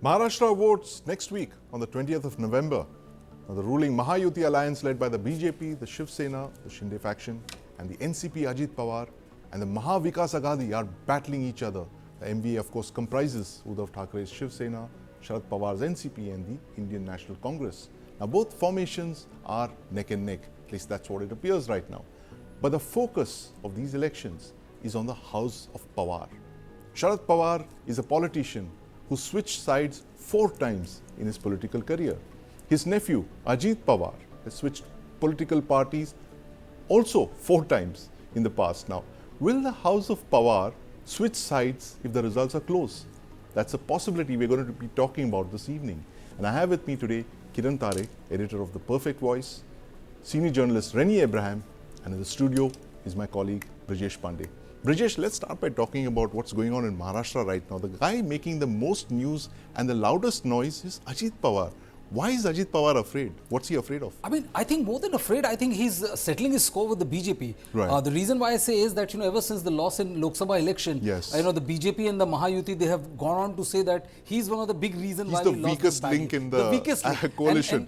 Maharashtra votes next week on the 20th of November. Now, the ruling Mahayuti alliance led by the BJP, the Shiv Sena, the Shinde faction, and the NCP Ajit Pawar and the Maha Vikas Aghadi are battling each other. The MVA, of course, comprises Uddhav Thackeray Shiv Sena, Sharad Pawar's NCP, and the Indian National Congress. Now, both formations are neck and neck. At least that's what it appears right now. But the focus of these elections is on the house of Pawar. Sharad Pawar is a politician who switched sides 4 times in his political career. His nephew, Ajit Pawar, has switched political parties also 4 times in the past. Now, will the house of Pawar switch sides if the results are close? That's a possibility we're going to be talking about this evening. And I have with me today Kiran Tare, editor of The Perfect Voice, senior journalist Renni Abraham, and in the studio is my colleague Brijesh Pandey. Brijesh, let's start by talking about what's going on in Maharashtra right now. The guy making the most news and the loudest noise is Ajit Pawar. Why is Ajit Pawar afraid? What's he afraid of? I mean, I think more than afraid, I think he's settling his score with the BJP. Right. The reason why I say is that, ever since the loss in Lok Sabha election, yes, the BJP and the Mahayuti, they have gone on to say that he's one of the big reasons why he's we the weakest link in the coalition.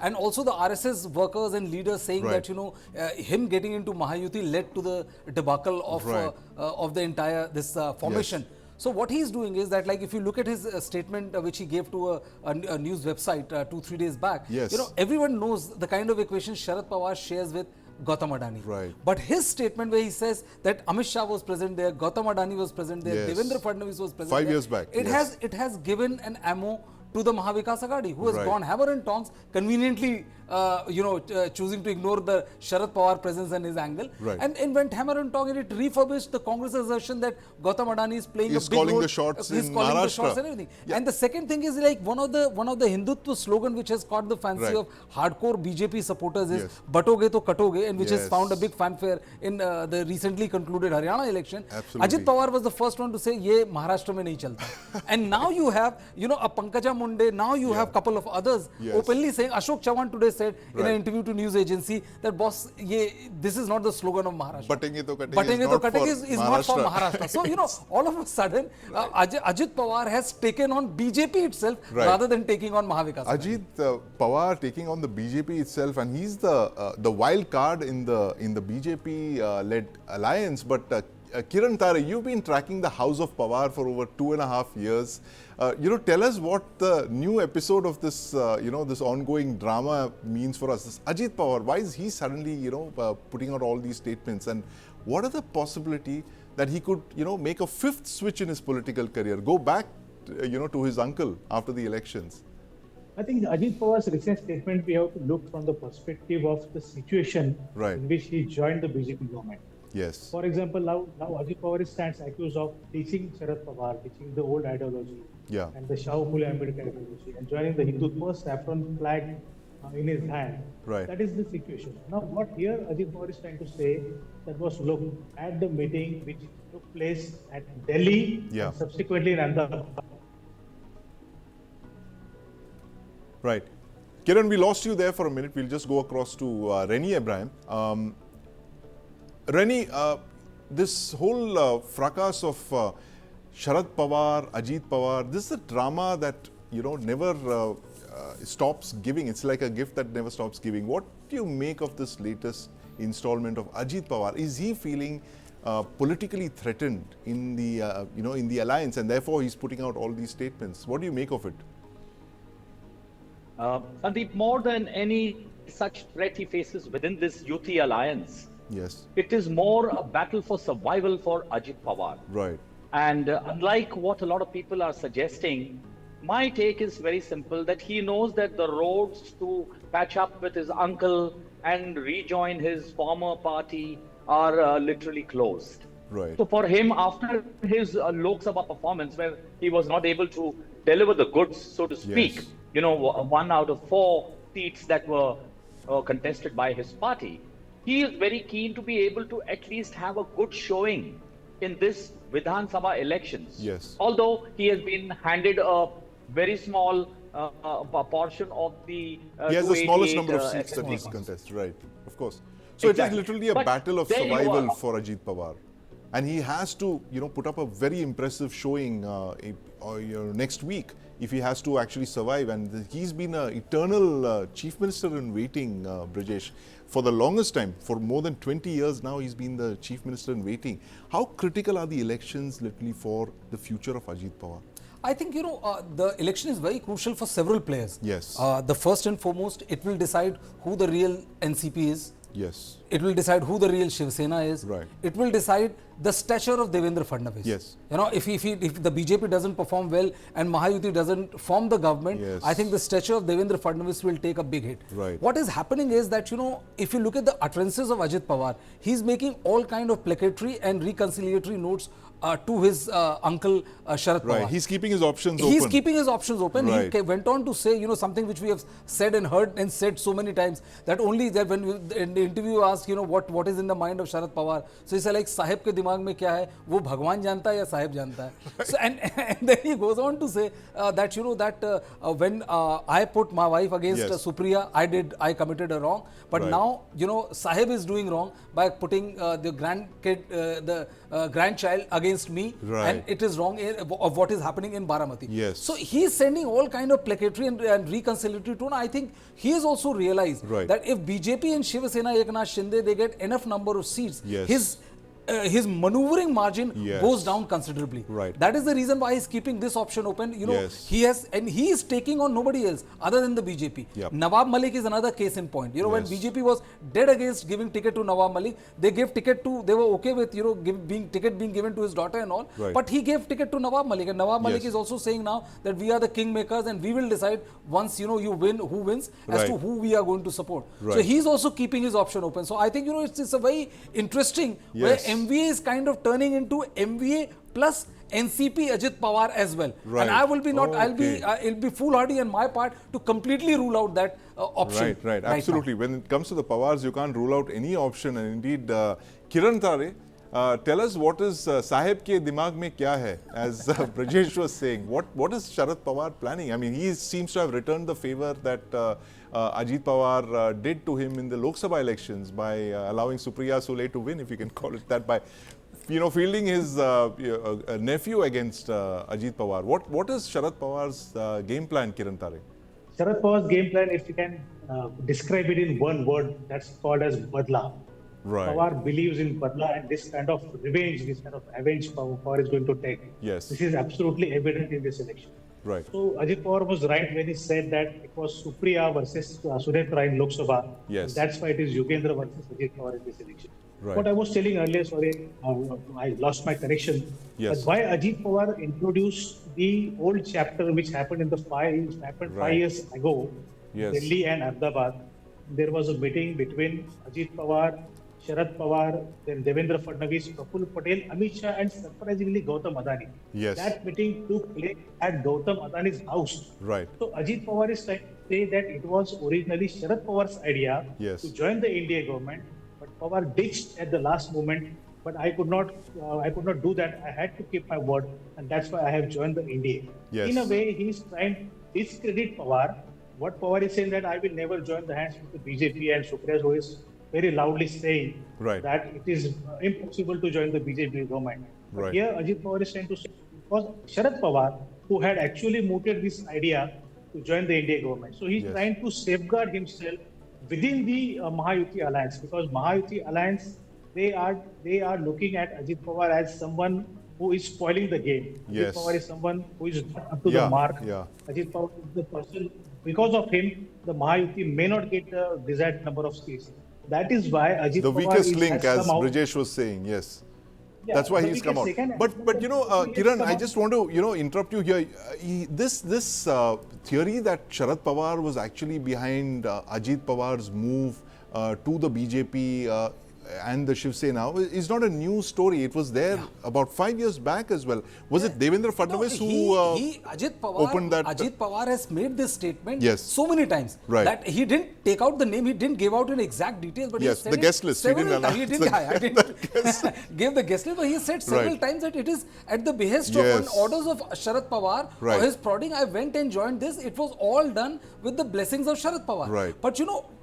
And also the RSS workers and leaders saying right, that, him getting into Mahayuti led to the debacle of, right, of the entire, formation. Yes. So what he's doing is that, like, if you look at his statement which he gave to a news website 2-3 days back, yes, everyone knows the kind of equation Sharad Pawar shares with Gautam Adani. Right. But his statement where he says that Amit Shah was present there, Gautam Adani was present there, yes, Devendra Fadnavis was present 5 there. years back. It has given an ammo to the Maha Vikas Aghadi, who has right, gone hammer and tongs, conveniently, choosing to ignore the Sharad Pawar presence and his angle, right, and went hammer and tong, and it refurbished the Congress assertion that Gautam Adani is playing a big calling role. the shots He's in calling Maharashtra. The shots and everything. Yeah. And the second thing is, like, one of the Hindutva slogan which has caught the fancy right, of hardcore BJP supporters is yes, "Batoge to katoge," and which yes, has found a big fanfare in the recently concluded Haryana election. Absolutely. Ajit Pawar was the first one to say, "Ye Maharashtra mein nahi chalta." And now you have, a Pankaja Munde. Now you have a couple of others, yes, openly saying. Ashok Chavan today said, right, in an interview to news agency, that boss, this is not the slogan of Maharashtra. Batenge to katenge is not for Maharashtra. So, all of a sudden, Ajit Pawar has taken on BJP itself, right, rather than taking on Maha Vikas Aghadi. Ajit Pawar taking on the BJP itself, and he's the wild card in the BJP led alliance. But Kiran Tare, you've been tracking the house of Pawar for over 2.5 years. Tell us what the new episode of this, this ongoing drama means for us. This Ajit Pawar, why is he suddenly, putting out all these statements? And what are the possibility that he could, make a 5th switch in his political career, go back, to his uncle after the elections? I think Ajit Pawar's recent statement, we have to look from the perspective of the situation, right, in which he joined the BJP government. Yes. For example, now Ajit Pawar stands accused of teaching Sharad Pawar, teaching the old ideology, yeah, and the Shah Phule Ambedkar ideology, and joining the Hindutva saffron flag in his hand. Right. That is the situation. Now, what here Ajit Pawar is trying to say, that was, look, at the meeting which took place at Delhi, yeah, and subsequently in Ahmedabad. Right. Kiran, we lost you there for a minute. We'll just go across to Renni Abraham. Renni, this whole fracas of Sharad Pawar, Ajit Pawar, this is a drama that, never stops giving. It's like a gift that never stops giving. What do you make of this latest installment of Ajit Pawar? Is he feeling politically threatened in the, in the alliance, and therefore he's putting out all these statements? What do you make of it? Sandeep, more than any such threat he faces within this Yuti alliance, yes, it is more a battle for survival for Ajit Pawar. Right. And unlike what a lot of people are suggesting, my take is very simple, that he knows that the roads to patch up with his uncle and rejoin his former party are literally closed. Right. So for him, after his Lok Sabha performance, where he was not able to deliver the goods, so to speak, yes, 1 out of 4 seats that were contested by his party, he is very keen to be able to at least have a good showing in this Vidhan Sabha elections. Yes. Although he has been handed a very small portion of the he has the smallest 288, number of seats that he's contested, right? Of course. So exactly. it is literally a But battle of there you survival are. for Ajit Pawar. And he has to, put up a very impressive showing next week if he has to actually survive. And he's been an eternal chief minister in waiting, Brijesh, for the longest time. For more than 20 years now, he's been the chief minister in waiting. How critical are the elections literally for the future of Ajit Pawar? I think, the election is very crucial for several players. Yes. The first and foremost, it will decide who the real NCP is. Yes. It will decide who the real Shiv Sena is. Right. It will decide the stature of Devendra Fadnavis. Yes. If the BJP doesn't perform well and Mahayuti doesn't form the government, Yes. I think the stature of Devendra Fadnavis will take a big hit. Right. What is happening is that, if you look at the utterances of Ajit Pawar, he's making all kind of placatory and reconciliatory notes to his uncle Sharad Pawar. Right. He's keeping his options open. He's keeping his options open. Right. He went on to say, something which we have said and heard and said so many times, that only that when in the interview asked, what is in the mind of Sharad Pawar. So he said, like, Sahib ke dimag mein kya hai? वो भगवान जानता है या साहिब जानता है. So, and then he goes on to say that when I put my wife against Yes. Supriya, I committed a wrong, but Right. now Sahib is doing wrong by putting the grandchild against me, Right. and it is wrong of what is happening in Baramati. Yes. So he is sending all kind of placatory and reconciliatory tone. I think he has also realized Right. that if BJP and Shiv Sena, Eknath Shinde, they get enough number of seats, Yes. his maneuvering margin Yes. goes down considerably. Right. That is the reason why he's keeping this option open. Yes. He is taking on nobody else other than the BJP. Yep. Nawab Malik is another case in point. When Yes. BJP was dead against giving ticket to Nawab Malik, they were okay with ticket being given to his daughter and all. Right. But he gave ticket to Nawab Malik, and Nawab Malik Yes. is also saying now that we are the kingmakers and we will decide once you win who wins as to Right. who we are going to support. So Right. he's also keeping his option open. So I think it's a very interesting where Yes. MVA is kind of turning into MVA plus NCP Ajit Pawar as well. Right. And I will be not. Okay. It'll be foolhardy on my part to completely rule out that option. Right, now. absolutely. When it comes to the Pawars, you can't rule out any option. And indeed, Kiran Tare, tell us what is Sahib ke dimag mein kya hai, as Brijesh was saying. What is Sharad Pawar planning? I mean, he seems to have returned the favor that Ajit Pawar did to him in the Lok Sabha elections by allowing Supriya Sule to win, if you can call it that, by fielding his nephew against Ajit Pawar. What is Sharad Pawar's game plan, Kiran Tare? Sharad Pawar's game plan, if you can describe it in one word, that's called as Badla. Right. Pawar believes in Badla, and this kind of revenge, this kind of revenge Pawar is going to take. Yes. This is absolutely evident in this election. Right. So Ajit Pawar was right when he said that it was Supriya versus Sunetra in Lok Sabha. Yes. That's why it is Yogendra versus Ajit Pawar in this election. Right. What I was telling earlier, sorry, I lost my connection. Yes. But why Ajit Pawar introduced the old chapter which happened in Right. 5 years ago, Yes. Delhi and Ahmedabad. There was a meeting between Ajit Pawar, Sharad Pawar, then Devendra Fadnavis, Praful Patel, Amit Shah, and surprisingly Gautam Adani. Yes. That meeting took place at Gautam Adani's house. Right. So Ajit Pawar is trying to say that it was originally Sharad Pawar's idea Yes. to join the NDA government, but Pawar ditched at the last moment. But I could not do that. I had to keep my word, and that's why I have joined the NDA. Yes. In a way, he is trying to discredit Pawar. What Pawar is saying that I will never join the hands with the BJP and Supriya, who is very loudly saying Right. that it is impossible to join the BJP government. But Right. here Ajit Pawar is trying to say it was Sharad Pawar who had actually mooted this idea to join the NDA government. So he's Yes. trying to safeguard himself within the Mahayuti alliance, because Mahayuti alliance, they are looking at Ajit Pawar as someone who is spoiling the game. Yes. Ajit Pawar is someone who is not up to Yeah, the mark. yeah. Ajit Pawar is the person, because of him, the Mahayuti may not get the desired number of seats. That is why Ajit The Pawar weakest has link, as come out. Brijesh was saying, yes. Yeah, That's why the he's come out. weakest second- But Kiran, come I out. just want to interrupt you here. This theory that Sharad Pawar was actually behind Ajit Pawar's move to the BJP and the Shiv Sena is not a new story. It was there about 5 years back as well. Was it Devendra Fadnavis who opened that? Ajit Pawar has made this statement Yes. so many times Right. that he didn't take out the name, he didn't give out in exact details, but Yes, he said the it guest list. He several didn't times. He announce didn't, I didn't give the guest list, but he said several Right. times that it is at the behest Yes. of orders of Sharad Pawar Right. or his prodding. I went and joined this. It was all done with the blessings of Sharad Pawar. Right. But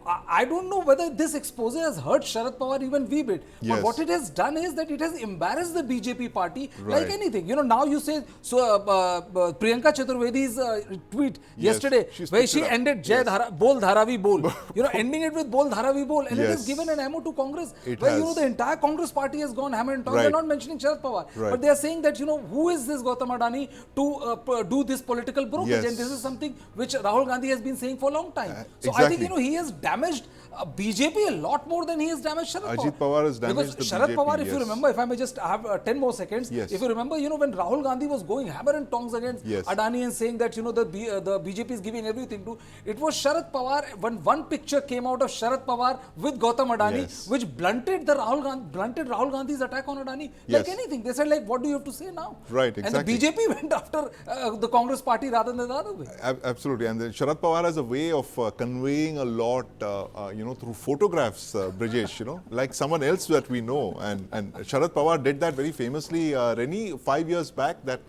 I don't know whether this expose has hurt Sharad Pawar even wee bit. But Yes. what it has done is that it has embarrassed the BJP party like Right. anything. Now you say, so Priyanka Chaturvedi's tweet Yes, yesterday, she's where picked she it up. ended Jai Yes. Bol Dharavi Bol. Ending it with Bol Dharavi Bol. And it has Yes. given an ammo to Congress. It where, has. the entire Congress party has gone hammer and tongs. Right. They're not mentioning Sharad Pawar. Right. But they are saying that, who is this Gautam Adani to do this political brokerage? Yes. And this is something which Rahul Gandhi has been saying for a long time. So I think, exactly. he has damaged BJP a lot more than he has damaged Sharad Pawar. Ajit Pawar has damaged Because the Sharad BJP, Pawar, if you yes. remember, if I may just have 10 more seconds, Yes. if you remember, when Rahul Gandhi was going hammer and tongs against Yes. Adani and saying that, the BJP is giving everything to, it was Sharad Pawar, when one picture came out of Sharad Pawar with Gautam Adani, Yes. which blunted Rahul Gandhi's attack on Adani Yes. like anything. They said, what do you have to say now? Right, exactly. And the BJP went after the Congress party rather than the other way. Absolutely, and Sharad Pawar has a way of conveying a lot, through photographs, Brijesh, like someone else that we know. And Sharad Pawar did that very famously, Renni, 5 years back, that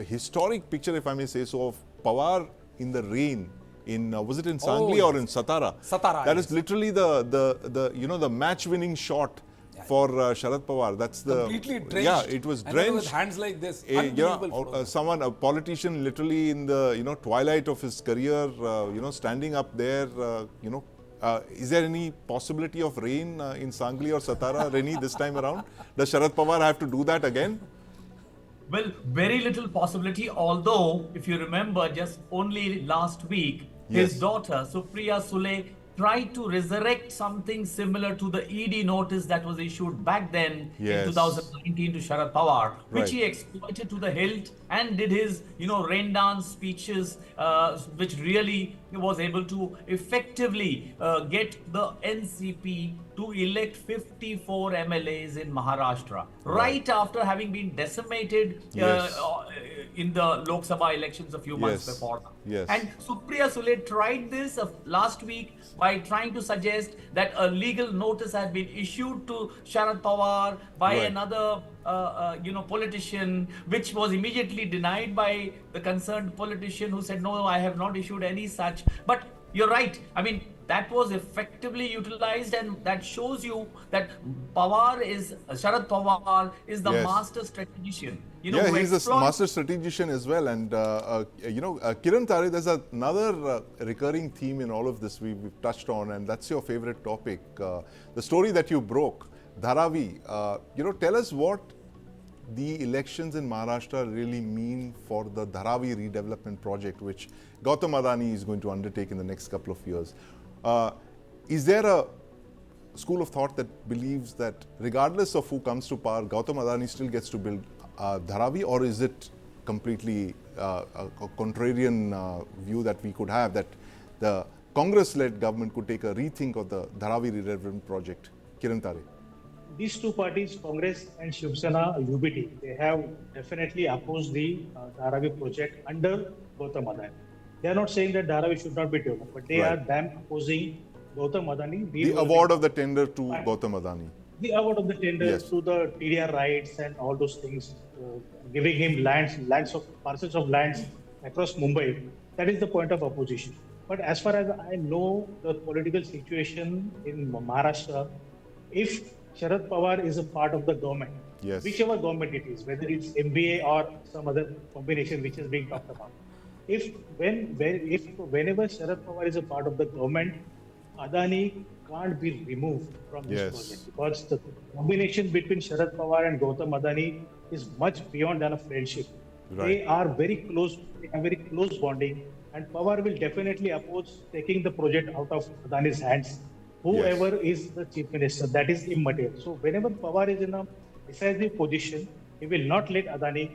historic picture, if I may say so, of Pawar in the rain. Was it in Sangli yes. or in Satara? Satara, That yes. is literally the match-winning shot for Sharad Pawar. That's the Completely drenched. Yeah, it was And then drenched. with hands like this. A Unbelievable photo. a politician, literally in the twilight of his career, standing up there. Is there any possibility of rain in Sangli or Satara, Renni, this time around? Does Sharad Pawar have to do that again? Well, very little possibility, although, if you remember, just only last week, Yes. his daughter, Supriya Sule, tried to resurrect something similar to the ED notice that was issued back then Yes. in 2019 to Sharad Pawar, which Right. he exploited to the hilt and did his, rain dance speeches, which really was able to effectively get the NCP to elect 54 MLAs in Maharashtra, right after having been decimated Yes. in the Lok Sabha elections a few months Yes. before. Yes. And Supriya Sule tried this last week by trying to suggest that a legal notice had been issued to Sharad Pawar by Right. another politician, which was immediately denied by the concerned politician, who said, no, I have not issued any such. But you're right. I mean, that was effectively utilized, and that shows you that Sharad Pawar is the Yes. master strategician. Yeah, who he's a exploits- master strategician as well. And, Kiran Tare, there's another recurring theme in all of this we've touched on, and that's your favorite topic. The story that you broke, Dharavi. Tell us what the elections in Maharashtra really mean for the Dharavi redevelopment project, which Gautam Adani is going to undertake in the next couple of years. Is there a school of thought that believes that regardless of who comes to power, Gautam Adani still gets to build Dharavi, or is it completely a contrarian view that we could have, that the Congress-led government could take a rethink of the Dharavi redevelopment project? Kiran Tare. These two parties, Congress and Shiv Sena, UBT, they have definitely opposed the Dharavi project under Gautam Adani. They are not saying that Dharavi should not be developed, but they Right. are damn opposing Gautam Adani. The award of the tender to Gautam Adani. The award of the tender Yes. to the TDR rights and all those things, giving him parcels of lands across Mumbai. That is the point of opposition. But as far as I know, the political situation in Maharashtra, if Sharad Pawar is a part of the government, Yes. whichever government it is, whether it's MBA or some other combination which is being talked about, whenever Sharad Pawar is a part of the government, Adani can't be removed from this Yes. project, because the combination between Sharad Pawar and Gautam Adani is much beyond than a friendship. Right. They are very close, they have very close bonding, and Pawar will definitely oppose taking the project out of Adani's hands. Whoever is the chief minister, that is immaterial. So whenever Pawar is in a decisive position, he will not let Adani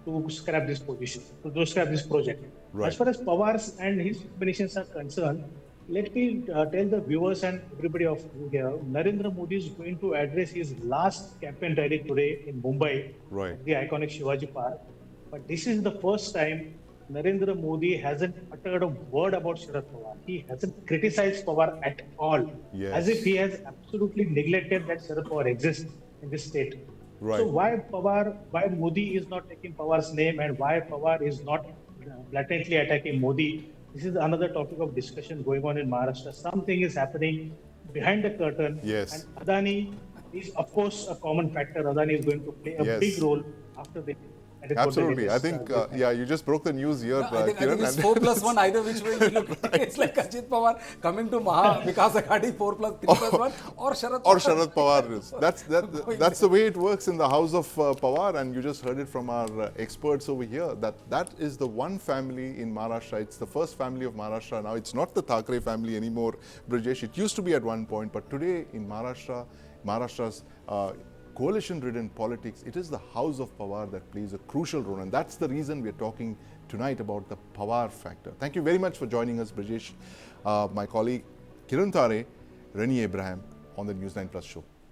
to scrap this position, to scrap this project. Right. As far as Pawar's and his combinations are concerned, let me tell the viewers and everybody of here, Narendra Modi is going to address his last campaign rally today in Mumbai, Right. the iconic Shivaji Park. But this is the first time Narendra Modi hasn't uttered a word about Sharad Pawar. He hasn't criticized Pawar at all, Yes. as if he has absolutely neglected that Sharad Pawar exists in this state. Right. So why Modi is not taking Pawar's name, and why Pawar is not blatantly attacking Modi this is another topic of discussion going on in Maharashtra. Something is happening behind the curtain. Yes. And Adani is, of course, a common factor. Adani is going to play a Yes. big role after the. that is what the Absolutely. I latest, think, business. yeah, you just broke the news here, I think Kiran. it's and- 4+1 either which way you look at it. It's like Ajit Pawar coming to Maha Vikas Aghadi 4+3+1 or Sharad Pawar. Or Sharad Pawar is. That's the way it works in the house of Pawar, and you just heard it from our experts over here. That is the one family in Maharashtra. It's the first family of Maharashtra now. It's not the Thackeray family anymore, Brijesh. It used to be at one point, but today in Maharashtra's coalition-ridden politics, it is the house of Pawar that plays a crucial role, and that's the reason we're talking tonight about the Pawar factor. Thank you very much for joining us, Brijesh. My colleague Kiran Tare, Renni Abraham on the News9 Plus show.